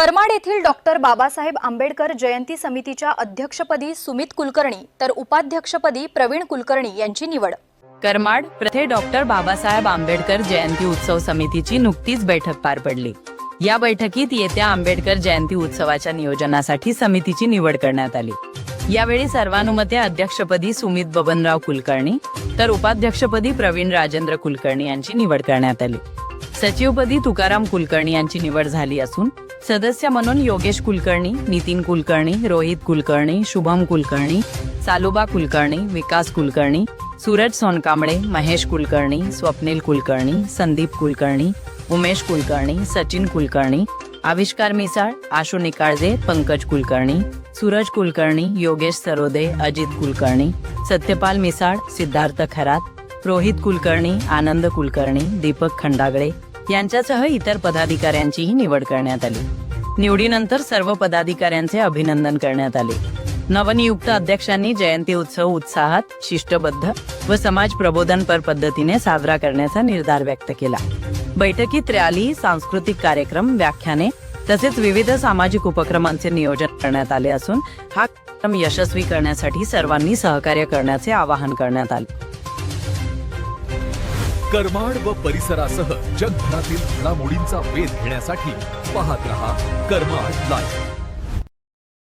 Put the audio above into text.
करमाड येथील डॉक्टर बाबासाहेब आंबेडकर जयंती समितीच्या अध्यक्षपदी सुमित कुलकर्णी तर उपाध्यक्षपदी प्रवीण कुलकर्णी यांची निवड। करमाड प्रथे डॉक्टर बाबासाहेब आंबेडकर जयंती उत्सव समितीची नुकतीच बैठक पार पडली। या बैठकीत येत्या आंबेडकर जयंती उत्सवाच्या नियोजनासाठी समितीची निवड करण्यात आली। यावेळी सर्वानुमते अध्यक्षपदी सुमित बबनराव कुलकर्णी तर उपाध्यक्षपदी प्रवीण राजेंद्र कुलकर्णी यांची निवड करण्यात आली। सचिवपदी तुकाराम कुलकर्णी यांची निवड झाली असून सदस्य म्हणून योगेश कुलकर्णी, नितीन कुलकर्णी, रोहित कुलकर्णी, शुभम कुलकर्णी, सालुबा कुलकर्णी, विकास कुलकर्णी, सूरज सोनकांबळे, महेश कुलकर्णी, स्वप्नील कुलकर्णी, संदीप कुलकर्णी, उमेश कुलकर्णी, सचिन कुलकर्णी, आविष्कार मिसाळ, आशु निकाळजे, पंकज कुलकर्णी, सूरज कुलकर्णी, योगेश सरोदे, अजित कुलकर्णी, सत्यपाल मिसाळ, सिद्धार्थ खरात, रोहित कुलकर्णी, आनंद कुलकर्णी, दीपक खंडागळे यांच्यासह इतर पदाधिकाऱ्यांचीही निवड करण्यात आली। निवडीनंतर सर्व पदाधिकाऱ्यांचे अभिनंदन करण्यात आले। नवनियुक्त अध्यक्षांनी जयंती उत्सव उत्साहात, शिस्तबद्ध व समाज प्रबोधनपर पद्धतीने साजरा करण्याचा निर्धार व्यक्त केला। बैठकीत रॅली, सांस्कृतिक कार्यक्रम, व्याख्याने तसेच विविध सामाजिक उपक्रमांचे नियोजन करण्यात आले असून हा कार्यक्रम यशस्वी करण्यासाठी सर्वांनी सहकार्य करण्याचे आवाहन करण्यात आले। करमाड व परिसरासह जगभरातील घडामोडींचा वेध घेण्यासाठी पाहत रहा करमाड लाईव्ह।